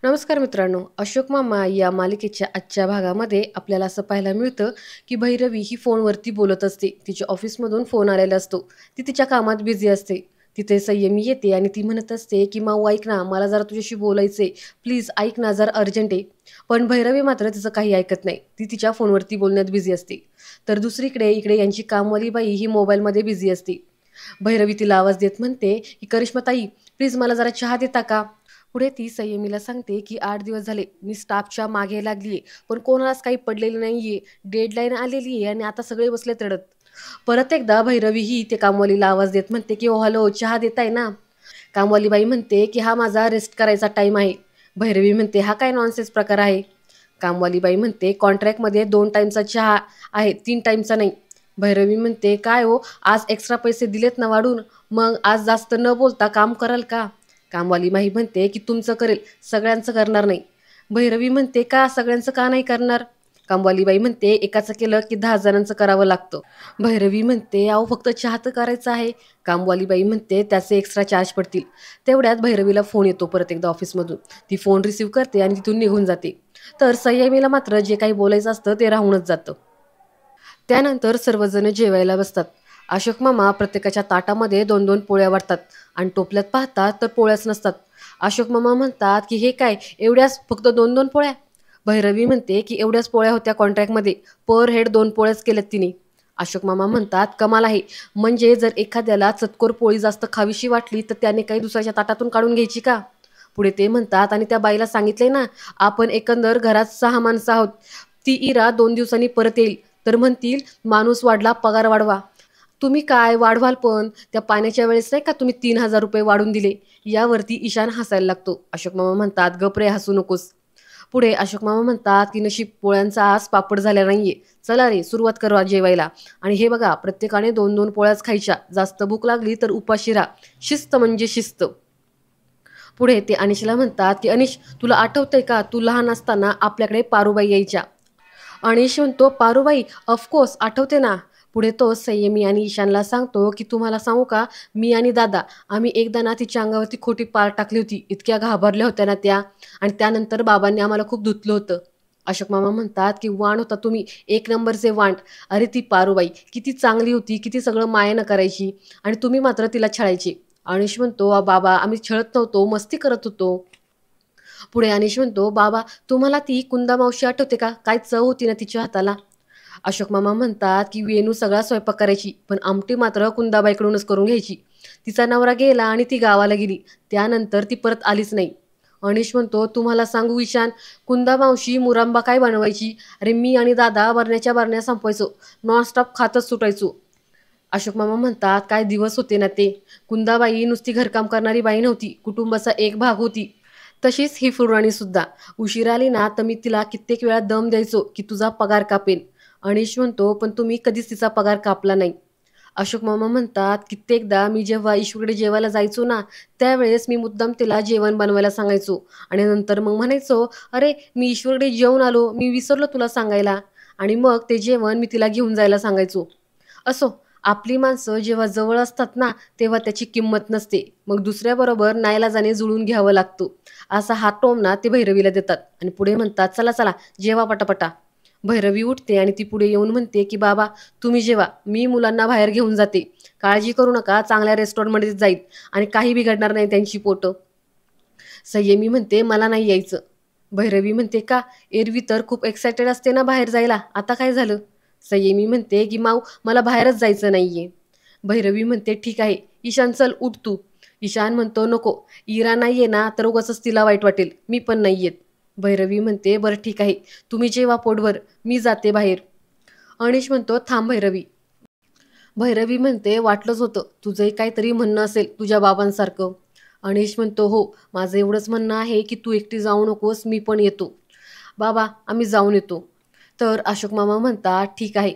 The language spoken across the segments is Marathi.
नमस्कार मित्रांनो, अशोक मामा या मालिकेच्या आजच्या भागामध्ये आपल्याला असं पाहायला मिळतं, की भैरवी ही फोनवरती बोलत असते. तिच्या ऑफिसमधून फोन आलेला असतो. ती तिच्या कामात बिझी असते. तिथे संयमी येते आणि ती म्हणत असते, की "माऊ ऐक ना, मला जरा तुझ्याशी बोलायचंय. प्लीज ऐक ना, जरा अर्जंट आहे." पण भैरवी मात्र तिचं काही ऐकत नाही. ती तिच्या फोनवरती बोलण्यात बिझी असते. तर दुसरीकडे इकडे यांची कामवाली बाई ही मोबाईलमध्ये बिझी असते. भैरवी तिला आवाज देत म्हणते, की "करिश्माताई, प्लीज मला जरा चहा देता का?" पुढे ती संयमीला सांगते, की 8 दिवस झाले मी स्टाफच्या मागे लागलीये, पण कोणालाच काही पडलेलं नाहीये. डेडलाईन आलेली आहे आणि आता सगळे बसलेत रडत. परत एकदा भैरवी ही ते कामवालीला आवाज देत म्हणते, की "ओ हॅलो, चहा देताय ना?" कामवाली बाई म्हणते, की "हा माझा रेस्ट करायचा टाईम आहे." भैरवी म्हणते, "हा काय नॉनसेन्स प्रकार आहे?" कामवाली बाई म्हणते, "कॉन्ट्रॅक्टमध्ये 2 टाईमचा चहा आहे, 3 टाईमचा नाही." भैरवी म्हणते, "काय हो, आज एक्स्ट्रा पैसे दिलेत ना वाढून, मग आज जास्त न बोलता काम कराल का?" कामवाली बाई म्हणते, की "तुमचं करेल, सगळ्यांचं करणार नाही." भैरवी म्हणते, "का सगळ्यांचं का नाही करणार?" कामवाली बाई म्हणते, "एकाचं केलं की 10 जणांचं करावं लागतं." भैरवी म्हणते, "अहो फक्त चहा तर करायचा आहे." कामवाली बाई म्हणते, "त्याचे एक्स्ट्रा चार्ज पडतील." तेवढ्यात भैरवीला फोन येतो परत एकदा ऑफिसमधून. ती फोन रिसीव्ह करते आणि तिथून निघून जाते. तर संयमीला मात्र जे काही बोलायचं असतं ते राहूनच जातं. त्यानंतर सर्वजण जेवायला बसतात. अशोक मामा प्रत्येकाच्या ताटामध्ये 2-2 पोळ्या वाढतात आणि टोपल्यात पाहतात तर पोळ्याच नसतात. अशोक मामा म्हणतात, की "हे काय एवढ्याच फक्त 2-2 पोळ्या?" भैरवी म्हणते, की "एवढ्याच पोळ्या होत्या कॉन्ट्रॅक्टमध्ये. पर हेड 2 पोळ्याच केल्यात तिने." अशोक मामा म्हणतात, "कमाल आहे. म्हणजे जर एखाद्याला चतकोर पोळी जास्त खावीशी वाटली तर त्याने काही दुसऱ्याच्या ताटातून काढून घ्यायची का?" पुढे ते म्हणतात, "आणि त्या बाईला सांगितले ना, आपण एकंदर घरात 6 माणसं आहोत. ती इरा 2 दिवसांनी परत येईल. तर म्हणतील माणूस वाढला पगार वाढवा. तुम्ही काय वाढवाल पण त्या पाण्याच्या वेळेस नाही का तुम्ही 3,000 रुपये वाढून दिले." यावरती ईशान हसायला लागतो. अशोक मामा म्हणतात, "गप रे, हसू नकोस." पुढे अशोक मामा म्हणतात, की "नशीब पोळ्यांचा आज पापड झाला नाहीये. चला रे सुरुवात करू जेवायला. आणि हे बघा प्रत्येकाने 2-2 पोळ्याच खायच्या. जास्त भूक लागली तर उपाशी राहा. शिस्त म्हणजे शिस्त." पुढे ते अनिशला म्हणतात, की "अनिश, तुला आठवतंय का तू लहान असताना आपल्याकडे पारूबाई यायच्या?" अनिश म्हणतो, "पारूबाई, ऑफकोर्स आठवते ना." पुढे तो संयमी आणि ईशानला सांगतो, की "तुम्हाला सांगू का, मी आणि दादा आम्ही एकदा ना तिच्या अंगावरती खोटी पार टाकली होती. इतक्या घाबरल्या होत्या ना त्या, आणि त्यानंतर बाबांनी आम्हाला खूप धुतलं होतं." अशोक मामा म्हणतात, की "वांड होता तुम्ही, एक नंबरचे वांड. अरे ती पारूबाई किती चांगली होती, किती सगळं मायेनं करायची आणि तुम्ही मात्र तिला छळायचे." अनिश म्हणतो, बाबा आम्ही छळत नव्हतो, मस्ती करत होतो." पुढे अनिश म्हणतो, "बाबा, तुम्हाला ती कुंदा मावशी आठवते का? काय चव होती ना तिच्या हाताला." अशोक मामा म्हणतात, की "वेणू सगळा स्वयंपाक करायची, पण आमटी मात्र कुंदाबाईकडूनच करून घ्यायची. तिचा नवरा गेला आणि ती गावाला गेली. त्यानंतर ती परत आलीच नाही." अनिश म्हणतो, "तुम्हाला सांगू ईशान, कुंदा मावशी मुरांबा काय बनवायची? अरे मी आणि दादा बरण्याच्या बरण्या संपवायचो. नॉनस्टॉप खातच सुटायचो." अशोक मामा म्हणतात, "काय दिवस होते ना ते. कुंदाबाई नुसती घरकाम करणारी बाई नव्हती, कुटुंबाचा एक भाग होती. तशीच ही फुलराणी सुद्धा. उशीर आली ना तर मी तिला कित्येक वेळा दम द्यायचो, की तुझा पगार कापेन." अनिश म्हणतो, "पण तुम्ही कधीच तिचा पगार कापला नाही." अशोक मामा म्हणतात, "कित्येकदा मी जेव्हा ईश्वरकडे जेवायला जायचो ना, त्यावेळेस मी मुद्दाम तिला जेवण बनवायला सांगायचो आणि नंतर मग म्हणायचो, 'अरे मी ईश्वरकडे जेवून आलो, मी विसरलो तुला सांगायला.' आणि मग ते जेवण मी तिला घेऊन जायला सांगायचो." असो, आपली माणसं जेव्हा जवळ असतात ना, तेव्हा त्याची किंमत नसते. मग दुसऱ्याबरोबर नाईलाजाने जुळून घ्यावं लागतं. असा हात टोमणा ते भैरवीला देतात आणि पुढे म्हणतात, "चला चला जेवा पटापटा." भैरवी उठते आणि ती पुढे येऊन म्हणते, की "बाबा तुम्ही जेवा, मी मुलांना बाहेर घेऊन जाते. काळजी करू नका, चांगल्या रेस्टॉरंटमध्ये जाईल आणि काही बिघडणार नाही त्यांची पोटं." संयमी म्हणते, "मला नाही यायचं." भैरवी म्हणते, "का? एरवी तर खूप एक्सायटेड असते ना बाहेर जायला, आता काय झालं?" संयमी म्हणते, की "माऊ, मला बाहेरच जायचं नाहीये." भैरवी म्हणते, "ठीक आहे, ईशान चल उठ तू." ईशान म्हणतो, "नको, इरा नाहीये ना तर उगाचच तिला वाईट वाटेल, मी पण नाही येत." भैरवी म्हणते, "बरं ठीक आहे, तुम्ही जेवा पोटभर, मी जाते बाहेर." अनिश म्हणतो, "थांब भैरवी." भैरवी म्हणते, "वाटलंच होतं तुझंही काहीतरी म्हणणं असेल तुझ्या बाबांसारखं." अनिश म्हणतो, "हो, माझं एवढंच म्हणणं आहे की तू एकटी जाऊ नकोस, मी पण येतो." "बाबा आम्ही जाऊन येतो." तर अशोक मामा म्हणतात, "ठीक आहे."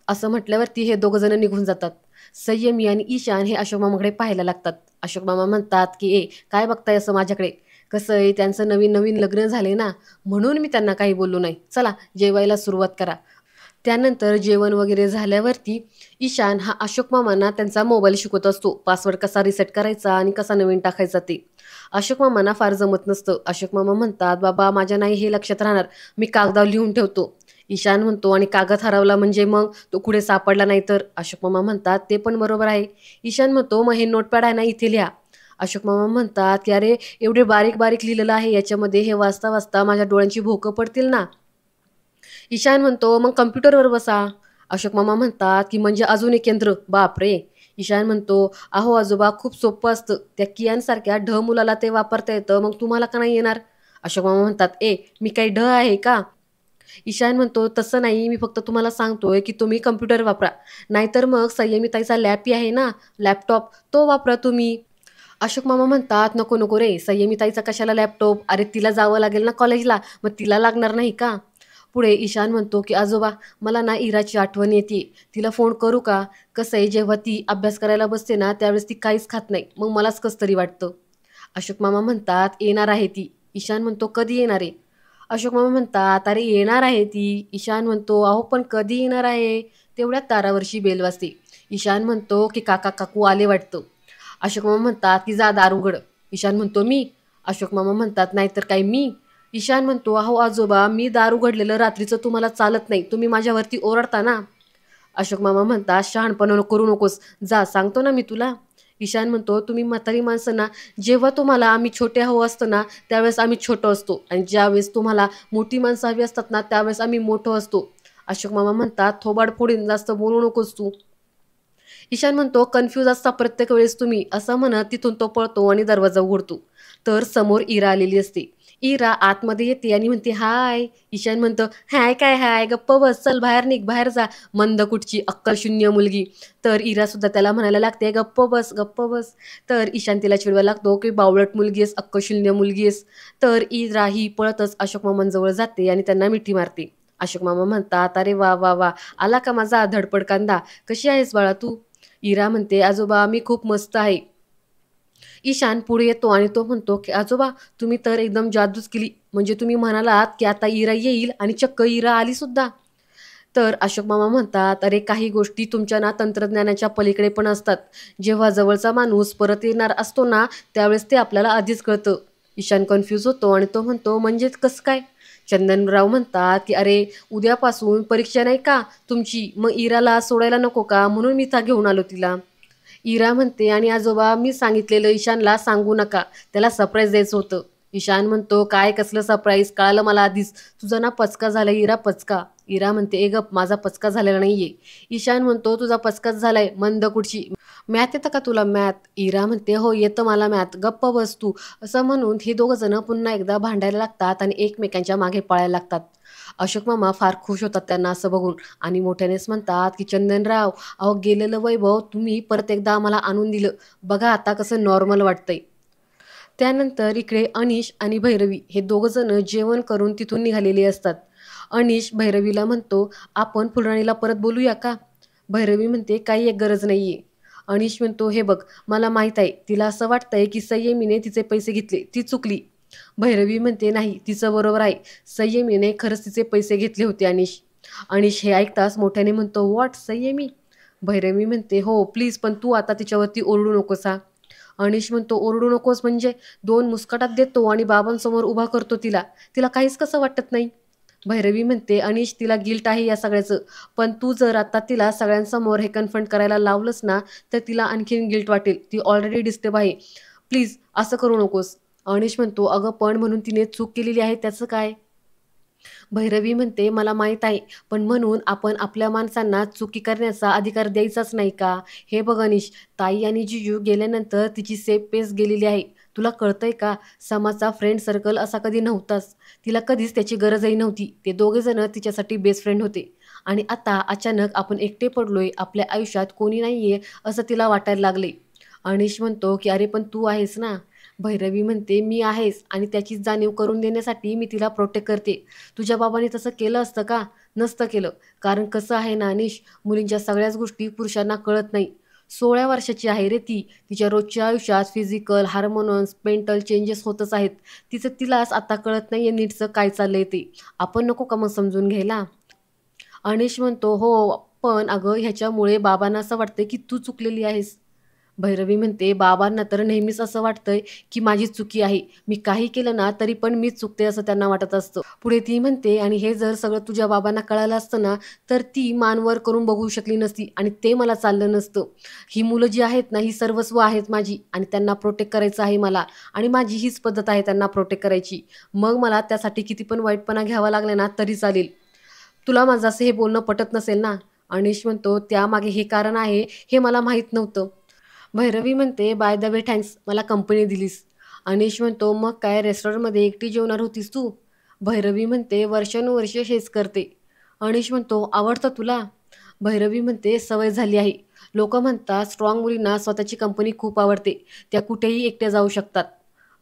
असं म्हटल्यावरती हे दोघं जण निघून जातात. संयमी आणि ईशान हे अशोक मामाकडे पाहायला लागतात. अशोक मामा म्हणतात, की काय बघताय असं माझ्याकडे? कसं आहे, त्यांचं नवीन नवीन लग्न झाले ना, म्हणून मी त्यांना काही बोललो नाही. चला जेवायला सुरुवात करा." त्यानंतर जेवण वगैरे झाल्यावरती ईशान हा अशोक मामांना त्यांचा मोबाईल शिकवत असतो. पासवर्ड कसा रिसेट करायचा आणि कसा नवीन टाकायचा ते. अशोक मामांना फार जमत नसतं. अशोक मामा म्हणतात, "बाबा माझ्या नाही हे लक्षात राहणार. मी कागदावर लिहून ठेवतो." ईशान म्हणतो, "आणि कागद हरवला म्हणजे मग तो कुठे सापडला नाही तर?" अशोक मामा म्हणतात, "ते पण बरोबर आहे." ईशान म्हणतो, "मग हे नोटपॅड आहे ना इथे लिहा." अशोक मामा म्हणतात, की "अरे एवढे बारीक-बारीक लिहिलेलं आहे याच्यामध्ये, हे वाचता-वाचता माझ्या डोळ्यांची भोकं पडतील ना." ईशान म्हणतो, "मग कॉम्प्युटरवर बसा." अशोक मामा म्हणतात, की "म्हणजे अजून एक यंत्र? बापरे!" ईशान म्हणतो, "अहो आजोबा खूप सोपं असतं. त्या कियांसारख्या मुलाला ते वापरता येतं, मग तुम्हाला का नाही येणार?" अशोक मामा म्हणतात, मी काही आहे का?" ईशान म्हणतो, "तसं नाही, मी फक्त तुम्हाला सांगतोय, की तुम्ही कॉम्प्युटर वापरा. नाहीतर मग संयमिताईचा लॅपी आहे ना, लॅपटॉप, तो वापरा तुम्ही." अशोक मामा म्हणतात, "नको, नको रे, संयमिताईचा कशाला लॅपटॉप? अरे तिला जावं लागेल ना कॉलेजला, मग तिला लागणार नाही का?" पुढे ईशान म्हणतो, की "आजोबा, मला ना इराची आठवण येते. तिला फोन करू का? कसं आहे, जेव्हा ती अभ्यास करायला बसते ना, त्यावेळेस ती काहीच खात नाही. मग मलाच कसं तरी वाटतं." अशोक मामा म्हणतात, "येणार आहे ती." ईशान म्हणतो, "कधी येणार आहे?" अशोक मामा म्हणतात, "अरे येणार आहे ती." ईशान म्हणतो, "अहो पण कधी येणार आहे?" तेवढ्यात दारावरची बेल वाजते. ईशान म्हणतो, की "काका काकू आले वाटतं." अशोक मामा म्हणतात, की "जा दार उघड." ईशान म्हणतो, "मी?" अशोक मामा म्हणतात, "नाहीतर काय मी?" ईशान म्हणतो, "अहो आजोबा, मी दार उघडलेलं रात्रीचं तुम्हाला चालत नाही. तुम्ही माझ्यावरती ओरडता ना." अशोक मामा म्हणतात, "शहाणपणा करू नकोस. जा सांगतो ना मी तुला." ईशान म्हणतो, "तुम्ही म्हातारी माणसं ना, जेव्हा तुम्हाला आम्ही छोटे हवं असतं ना, त्यावेळेस आम्ही छोटं असतो आणि ज्यावेळेस तुम्हाला मोठी माणसं हवी असतात ना, त्यावेळेस आम्ही मोठं असतो." अशोक मामा म्हणतात, "थोबाड फोडीन, जास्त बोलू नकोस तू." ईशान म्हणतो, "कन्फ्यूज असता प्रत्येक वेळेस तुम्ही." असं म्हणत तिथून तो पळतो आणि दरवाजा उघडतो. तर समोर इरा आलेली असते. इरा आतमध्ये येते आणि म्हणते, "हाय." ईशान म्हणतो, "हाय काय हाय, गप्प बस, चल बाहेर निघ, बाहेर जा, मंद कुठची अक्कलशून्य मुलगी." तर इरा सुद्धा त्याला म्हणायला लागते, "गप्प बस, गप्प बस." तर ईशान तिला चिडवायला लागतो, की "बावळट मुलगी आहेस, अक्कलशून्य मुलगी आहेस." तर इरा ही पळतच अशोक मामांजवळ जाते आणि त्यांना मिठी मारते. अशोक मामा म्हणतात, "अरे वा वा वा, आला का माझा धडपड कांदा, कशी आहेस बाळा तू?" इरा म्हणते, "आजोबा मी खूप मस्त आहे." ईशान पुढे येतो आणि तो म्हणतो, की "आजोबा तुम्ही तर एकदम जादूच केली. म्हणजे तुम्ही म्हणालात, की आता इरा येईल आणि चक्क इरा आली सुद्धा." तर अशोक मामा म्हणतात, "अरे काही गोष्टी तुमच्या ना तंत्रज्ञानाच्या पलीकडे पण असतात. जेव्हा जवळचा माणूस परत येणार असतो ना, त्यावेळेस ते आपल्याला आधीच कळतं." ईशान कन्फ्यूज होतो आणि तो म्हणतो, "म्हणजे कसं काय?" चंदनराव म्हणतात, की "अरे उद्यापासून परीक्षा नाही का तुमची? मग इराला सोडायला नको का? म्हणून मी इथं घेऊन आलो तिला." इरा म्हणते, "आणि आजोबा मी सांगितलेलं ईशानला सांगू नका. त्याला सरप्राईज द्यायचं होतं." ईशान म्हणतो, "काय कसलं सरप्राईज? कळालं मला आधीच. तुझा ना पचका झालाय इरा, पचका." इरा म्हणते, "ए गप, माझा पचका झालेला नाहीये." ईशान म्हणतो, "तुझा पचकाच झालाय, मंद कुठची. मॅथ येतं का तुला मॅथ?" इरा म्हणते, "हो येतं मला मॅथ, गप्प बस तू." असं म्हणून हे दोघं जण पुन्हा एकदा भांडायला लागतात आणि एकमेकांच्या मागे पळायला लागतात. अशोक मामा फार खुश होतात त्यांना असं बघून आणि मोठ्यानेच म्हणतात, की "चंदनराव, अहो गेलेलं वैभव तुम्ही परत एकदा आम्हाला आणून दिलं. बघा आता कसं नॉर्मल वाटतंय." त्यानंतर इकडे अनिश आणि भैरवी हे दोघं जण जेवण करून तिथून निघालेले असतात. अनिश भैरवीला म्हणतो, "आपण फुलराणीला परत बोलूया का?" भैरवी म्हणते, "काही एक गरज नाहीये." अनिश म्हणतो, "हे बघ, मला माहीत आहे तिला असं वाटतंय की संयमीने तिचे पैसे घेतले, ती चुकली." भैरवी म्हणते, "नाही, तिचं बरोबर आहे. संयमीने खरंच तिचे पैसे घेतले होते अनिश." अनिश हे ऐकताच मोठ्याने म्हणतो, "व्हॉट संयमी?" भैरवी म्हणते, "हो प्लीज, पण तू आता तिच्यावरती ओरडू नकोस हा." अनिश म्हणतो, "ओरडू नकोस म्हणजे?" 2 मुस्कटात देतो आणि बाबांसमोर उभा करतो तिला. "तिला काहीच कसं वाटत नाही?" भैरवी म्हणते, "अनिश तिला गिल्ट आहे या सगळ्याचं. पण तू जर आता तिला सगळ्यांसमोर हे कन्फ्रंट करायला लावलंस ना, तर तिला आणखीन गिल्ट वाटेल. ती ऑलरेडी डिस्टर्ब आहे. प्लीज असं करू नकोस." अनिश म्हणतो, "अगं पण म्हणून तिने चूक केलेली आहे त्याचं काय?" भैरवी म्हणते, "मला माहीत आहे, पण म्हणून आपण आपल्या माणसांना चुकी करण्याचा अधिकार द्यायचाच नाही का? हे बघ अनिश, ताई आणि जिजू गेल्यानंतर तिची सेफ पेस गेलेली आहे. तुला कळतंय का? समाजचा फ्रेंड सर्कल असा कधी नव्हताच. तिला कधीच त्याची गरजही नव्हती. ते दोघेजण तिच्यासाठी बेस्ट फ्रेंड होते. आणि आता अचानक आपण एकटे पडलोय, आपल्या आयुष्यात कोणी नाहीये असं तिला वाटायला लागले." अनिश म्हणतो, की "अरे पण तू आहेस ना." भैरवी म्हणते, "मी आहेच आणि त्याची जाणीव करून देण्यासाठी मी तिला प्रोटेक्ट करते. तुझ्या बाबांनी तसं केलं असतं का? नसतं केलं. कारण कसं आहे ना अनिश, मुलींच्या सगळ्याच गोष्टी पुरुषांना कळत नाही. 16 वर्षाची आहे रे ती. तिच्या रोजच्या आयुष्यात फिजिकल, हार्मोन्स, मेंटल चेंजेस होतच आहेत. तिचं तिलाच आता कळत नाहीये नीटचं काय चाललंय ते. आपण नको का मग समजून घ्यायला?" अनिश म्हणतो, "हो, पण अगं ह्याच्यामुळे बाबांना असं वाटतंय की तू चुकलेली आहेस." भैरवी म्हणते, "बाबांना तर नेहमीच असं वाटतंय, की माझीच चुकी आहे. मी काही केलं ना, तरी पण मीच चुकते असं त्यांना वाटत असतं." पुढे ती म्हणते, "आणि हे जर सगळं तुझ्या बाबांना कळालं असतं ना, तर ती मान वर करून बघू शकली नसती आणि ते मला चाललं नसतं. ही मुलं जी आहेत ना, ही सर्वस्व आहेत माझी आणि त्यांना प्रोटेक्ट करायचं आहे मला आणि माझी हीच पद्धत आहे त्यांना प्रोटेक्ट करायची. मग मला त्यासाठी किती पण वाईटपणा घ्यावा लागला ना, तरी चालेल. तुला माझं असं हे बोलणं पटत नसेल ना?" अनिश म्हणतो, "त्यामागे हे कारण आहे, हे मला माहीत नव्हतं." भैरवी म्हणते, "बाय द वे थँक्स, मला कंपनी दिलीस." अनिश म्हणतो, "मग काय रेस्टॉरंटमध्ये एकटी जेवणार होतीस तू?" भैरवी म्हणते, "वर्षानुवर्ष हेच करते." अनिश म्हणतो, "आवडतं तुला?" भैरवी म्हणते, "सवय झाली आहे. लोकं म्हणतात स्ट्राँग मुलींना स्वतःची कंपनी खूप आवडते. त्या कुठेही एकट्या जाऊ शकतात."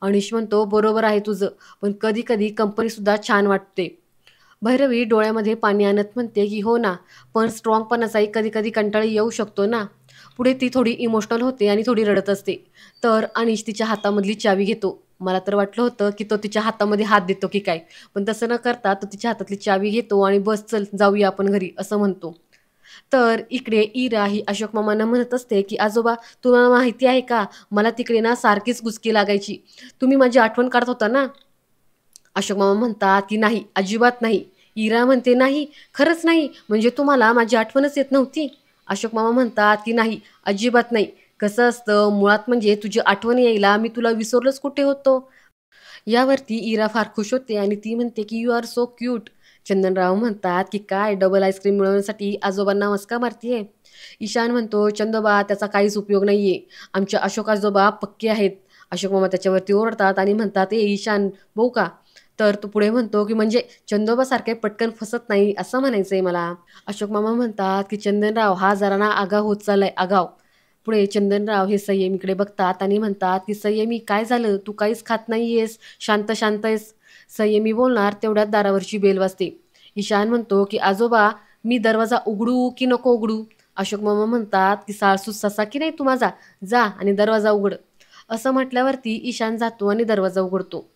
अनिश म्हणतो, "बरोबर आहे तुझं, पण कधी-कधी कंपनीसुद्धा छान वाटते." भैरवी डोळ्यामध्ये पाणी आणत म्हणते, की "हो ना, पण स्ट्राँगपणाचाही कधी-कधी कंटाळा येऊ शकतो ना." पुढे ती थोडी इमोशनल होते आणि थोडी रडत असते. तर अनिश तिच्या हातामधली चावी घेतो. मला तर वाटलं होतं, की तो तिच्या हातामध्ये हात देतो की काय? पण तसं न करता तो तिच्या हातातली चावी घेतो आणि "बस चल, जाऊया आपण घरी," असं म्हणतो. तर इकडे इरा ही अशोक मामांना म्हणत असते, की "आजोबा, तुम्हाला माहिती आहे का, मला तिकडे ना सारखीच गुसकी लागायची. तुम्ही माझी आठवण काढत होता ना?" अशोक मामा म्हणतात, की "नाही, अजिबात नाही." इरा म्हणते, "नाही, खरंच नाही, म्हणजे तुम्हाला माझी आठवणच येत नव्हती?" अशोक मामा म्हणतात, की "नाही, अजिबात नाही. कसं असतं, मुळात म्हणजे तुझी आठवण यायला मी तुला विसरलोच कुठे होतो." यावरती इरा फार खुश होते आणि ती म्हणते, की "यू आर सो क्यूट." चंदनराव म्हणतात, की "काय डबल आईस्क्रीम मिळवण्यासाठी आजोबांना मस्का मारतीये?" ईशान म्हणतो, "चंदोबा, त्याचा काहीच उपयोग नाहीये. आमचे अशोक आजोबा पक्के आहेत." अशोक मामा त्याच्यावरती ओरडतात आणि म्हणतात, "ए ईशान, बघू का?" तर तो पुढे म्हणतो, की "म्हणजे चंदोबासारखे पटकन फसत नाही असं म्हणायचंय मला." अशोक मामा म्हणतात, की "चंदनराव हा जरा ना आगाऊ होत चाललाय, आगाऊ." पुढे चंदनराव हे संयमीकडे बघतात आणि म्हणतात, की "संयमी, काय झालं? तू काहीच खात नाहीयेस, शांत शांत आहेस." संयमी बोलणार तेवढ्यात दारावरची बेल वाजते. ईशान म्हणतो, की "आजोबा, मी दरवाजा उघडू की नको उघडू?" अशोक मामा म्हणतात, की "साळसूद ससा की नाही तू माझा? जा आणि दरवाजा उघड." असं म्हटल्यावरती ईशान जातो आणि दरवाजा उघडतो.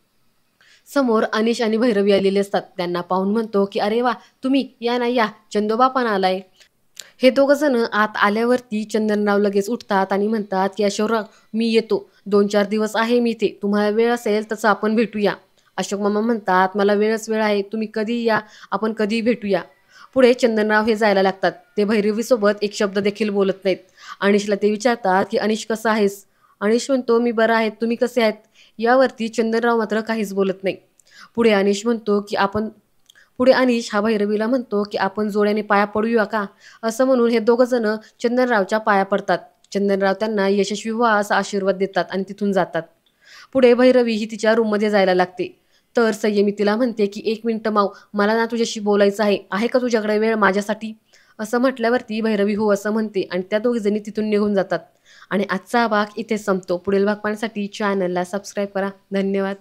समोर अनिश आणि भैरवी आलेले असतात. त्यांना पाहून म्हणतो, की "अरे वाह! तुम्ही या ना या, चंदोबा पण आलाय." हे दोघं जण आत आल्यावरती चंदनराव लगेच उठतात आणि म्हणतात, की "अशोकराव, मी येतो. 2-4 दिवस आहे मी इथे. तुम्हाला वेळ असेल तसं आपण भेटूया." अशोक मामा म्हणतात, "मला वेळच वेळ आहे. तुम्ही कधीही या. आपण कधीही भेटूया." पुढे चंदनराव हे जायला लागतात. ते भैरवीसोबत एक शब्द देखील बोलत नाहीत. अनिशला ते विचारतात, की "अनिश, कसा आहेस?" अनिश म्हणतो, "मी बरा आहे. तुम्ही कसे आहेत?" यावरती चंदनराव मात्र काहीच बोलत नाही. पुढे अनिश म्हणतो, की आपण पुढे अनिश हा भैरवीला म्हणतो, की "आपण जोड्याने पाया पडूया का?" असं म्हणून हे दोघं जण चंदनरावच्या पाया पडतात. चंदनराव त्यांना यशस्वी व्हा असा आशीर्वाद देतात आणि तिथून जातात. पुढे भैरवी ही तिच्या रूममध्ये जायला लागते. तर संयमी तिला म्हणते, की "एक मिनिटं माऊ, मला ना तुझ्याशी बोलायचं आहे. आहे का तुझ्याकडे वेळ माझ्यासाठी?" असं म्हटल्यावरती भैरवी हो असं म्हणते आणि त्या दोघीजणी तिथून निघून जातात. आणि आजचा भाग इथेच संपतो. पुढील भाग पाहण्यासाठी चॅनलला सबस्क्राईब करा. धन्यवाद.